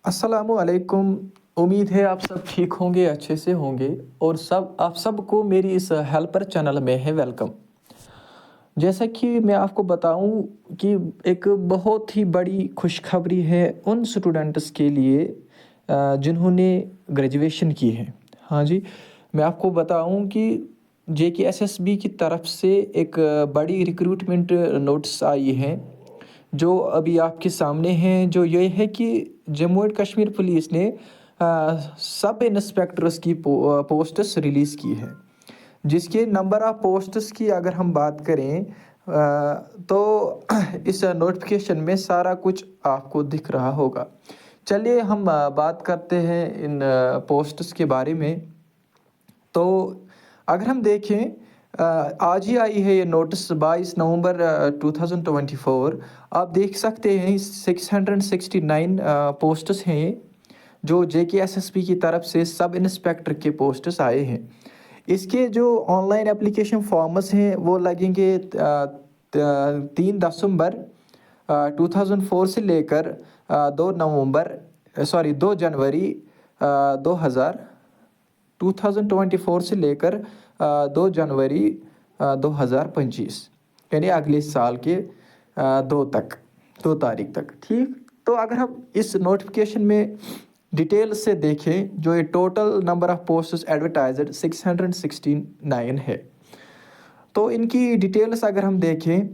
अस्सलामु अलैकुम। उम्मीद है आप सब ठीक होंगे, अच्छे से होंगे और आप सबको मेरी इस हेल्पर चैनल में है वेलकम। जैसा कि मैं आपको बताऊं कि एक बहुत ही बड़ी खुशखबरी है उन स्टूडेंट्स के लिए जिन्होंने ग्रेजुएशन की है। हाँ जी, मैं आपको बताऊं कि JKSSB की तरफ से एक बड़ी रिक्रूटमेंट नोटिस आई है जो अभी आपके सामने हैं। जो ये है कि जम्मू एंड कश्मीर पुलिस ने सब इंस्पेक्टर्स की पोस्ट्स रिलीज़ की है, जिसके नंबर ऑफ पोस्ट्स की अगर हम बात करें तो इस नोटिफिकेशन में सारा कुछ आपको दिख रहा होगा। चलिए हम बात करते हैं इन पोस्ट्स के बारे में। तो अगर हम देखें आज ही आई है ये नोटिस 22 नवंबर 2024। आप देख सकते हैं 669 पोस्ट्स हैं जो JKSSB की तरफ से सब इंस्पेक्टर के पोस्ट्स आए हैं। इसके जो ऑनलाइन एप्लीकेशन फॉर्म्स हैं वो लगेंगे 3 दिसंबर 2004 से लेकर 2 जनवरी 2024 से लेकर 2 जनवरी 2025 यानी अगले साल के 2 तारीख तक। ठीक, तो अगर हम इस नोटिफिकेशन में डिटेल से देखें, जो ये total number of posts advertised 669 है। तो इनकी डिटेल्स अगर हम देखें,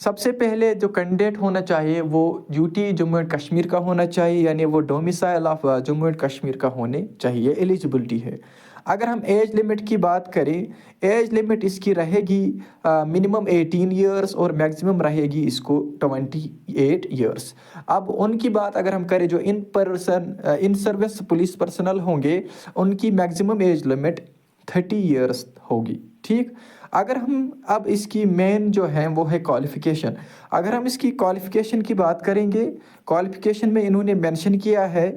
सबसे पहले जो कैंडिडेट होना चाहिए वो यूटी जम्मू एंड कश्मीर का होना चाहिए, यानी वो domicile of Jammu and Kashmir का होने चाहिए, एलिजिबिलिटी है। अगर हम एज लिमिट की बात करें, एज लिमिट इसकी रहेगी मिनिमम 18 ईयर्स और मैक्सिमम रहेगी इसको 28 ईयर्स। अब उनकी बात अगर हम करें, जो इन सर्विस पुलिस पर्सनल होंगे उनकी मैक्सिमम एज लिमिट 30 ईयर्स होगी। ठीक, अगर हम अब इसकी मेन जो है वो है क्वालिफ़िकेशन। अगर हम इसकी क्वालिफ़िकेशन की बात करेंगे, क्वालिफ़िकेशन में इन्होंने मेंशन किया है,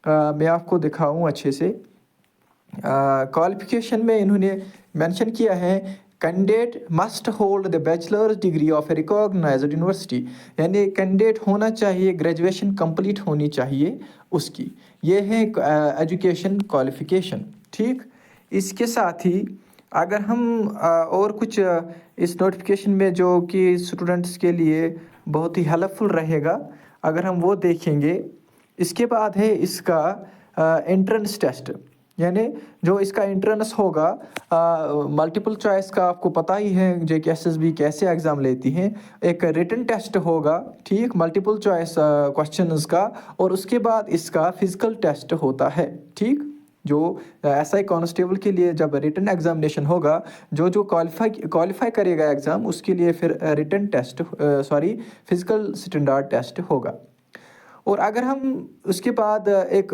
मैं आपको दिखाऊं अच्छे से। क्वालिफ़िकेशन में इन्होंने मेंशन किया है candidate must hold the bachelor's degree of a recognised university, यानी कैंडिडेट होना चाहिए, ग्रेजुएशन कंप्लीट होनी चाहिए उसकी। ये है एजुकेशन क्वालिफ़िकेशन। ठीक, इसके साथ ही अगर हम और कुछ इस नोटिफिकेशन में जो कि स्टूडेंट्स के लिए बहुत ही हेल्पफुल रहेगा, अगर हम वो देखेंगे, इसके बाद है इसका एंट्रेंस टेस्ट। यानी जो इसका एंट्रेंस होगा, मल्टीपल चॉइस का आपको पता ही है JKSSB कैसे एग्ज़ाम लेती हैं। एक रिटन टेस्ट होगा, ठीक, मल्टीपल चॉइस क्वेश्चंस का, और उसके बाद इसका फिजिकल टेस्ट होता है। ठीक, जो SI कांस्टेबल के लिए जब रिटन एग्जामिनेशन होगा, जो क्वालिफाई करेगा एग्ज़ाम, उसके लिए फिर written test physical standard test होगा। और अगर हम उसके बाद एक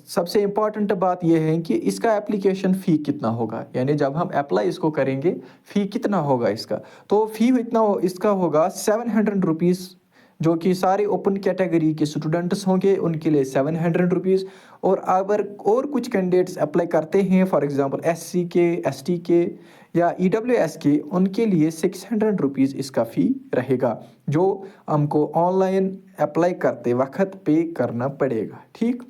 सबसे इम्पॉर्टेंट बात यह है कि इसका एप्लीकेशन फ़ी कितना होगा, यानी जब हम अप्लाई इसको करेंगे फ़ी कितना होगा इसका। तो फ़ी इतना इसका होगा 700 रुपीज़, जो कि सारे ओपन कैटेगरी के स्टूडेंट्स होंगे उनके लिए 700 रुपीज़। और अगर और कुछ कैंडिडेट्स अप्लाई करते हैं, फॉर एग्ज़ाम्पल SC के, ST के या EWS के, उनके लिए 600 रुपीज़ इसका फ़ी रहेगा, जो हमको ऑनलाइन अप्लाई करते वक्त पे करना पड़ेगा। ठीक,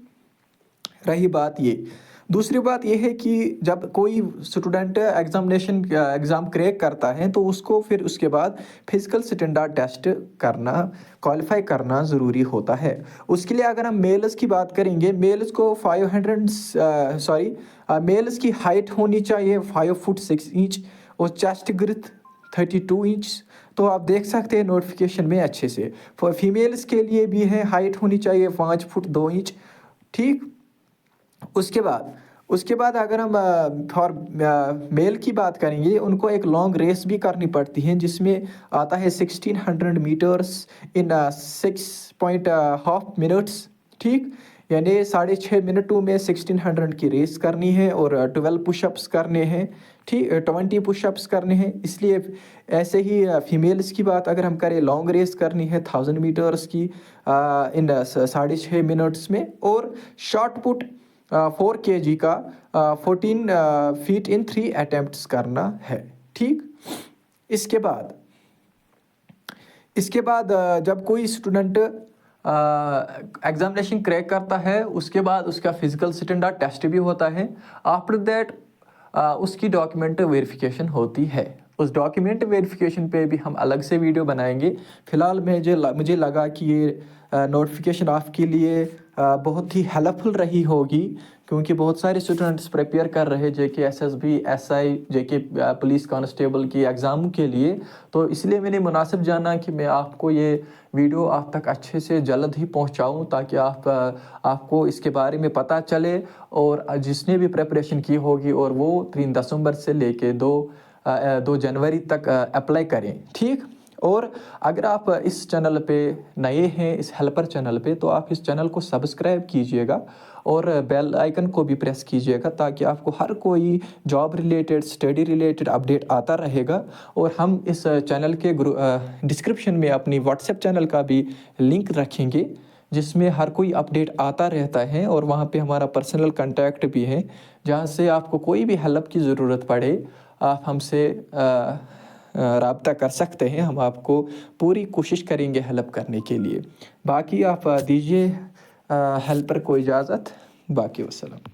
रही बात ये। दूसरी बात यह है कि जब कोई स्टूडेंट एग्ज़ाम क्रैक करता है तो उसको फिर उसके बाद फिजिकल स्टैंडर्ड टेस्ट करना, क्वालिफाई करना ज़रूरी होता है। उसके लिए अगर हम मेल्स की बात करेंगे, मेल्स को मेल्स की हाइट होनी चाहिए 5 फुट 6 इंच और चेस्ट ग्रिथ 32 इंच। तो आप देख सकते हैं नोटिफिकेशन में अच्छे से। फीमेल्स के लिए भी है, हाइट होनी चाहिए 5 फुट 2 इंच। ठीक, उसके बाद अगर हम फॉर मेल की बात करेंगे, उनको एक लॉन्ग रेस भी करनी पड़ती है, जिसमें आता है 1600 मीटर्स इन 6.5 मिनट्स। ठीक, यानी 6.5 मिनटों में 1600 की रेस करनी है और 12 पुशअप्स करने हैं। ठीक, 20 पुशअप्स करने हैं। इसलिए ऐसे ही फीमेल्स की बात अगर हम करें, लॉन्ग रेस करनी है 1000 मीटर्स की इन 6.5 मिनट्स में। और शॉर्ट पुट 4 kg का 14 फीट इन 3 अटेम्प्ट्स करना है। ठीक, इसके बाद जब कोई स्टूडेंट एग्जामिनेशन क्रैक करता है, उसके बाद उसका फिजिकल स्टैंडर्ड टेस्ट भी होता है। आफ्टर दैट उसकी डॉक्यूमेंट वेरिफिकेशन होती है। उस डॉक्यूमेंट वेरिफिकेशन पे भी हम अलग से वीडियो बनाएंगे। फ़िलहाल मुझे लगा कि ये नोटिफिकेशन आपके लिए बहुत ही हेल्पफुल रही होगी, क्योंकि बहुत सारे स्टूडेंट्स प्रिपेयर कर रहे हैं जेके एसएसबी एसआई जेके पुलिस कांस्टेबल की एग्ज़ाम के लिए। तो इसलिए मैंने मुनासिब जाना कि मैं आपको ये वीडियो आप तक अच्छे से जल्द ही पहुंचाऊं, ताकि आपको इसके बारे में पता चले, और जिसने भी प्रिपरेशन की होगी और वो 3 दिसंबर से लेके 2 जनवरी तक अप्लाई करें, ठीक। और अगर आप इस चैनल पे नए हैं, इस हेल्पर चैनल पे, तो आप इस चैनल को सब्सक्राइब कीजिएगा और बेल आइकन को भी प्रेस कीजिएगा, ताकि आपको हर कोई job related study related update आता रहेगा। और हम इस चैनल के डिस्क्रिप्शन में अपनी व्हाट्सएप चैनल का भी लिंक रखेंगे, जिसमें हर कोई अपडेट आता रहता है, और वहाँ पे हमारा पर्सनल कांटेक्ट भी है, जहाँ से आपको कोई भी हेल्प की ज़रूरत पड़े आप हमसे राब्ता कर सकते हैं। हम आपको पूरी कोशिश करेंगे हेल्प करने के लिए। बाकी आप दीजिए हेल्पर को इजाज़त। बाकी वस्सलाम।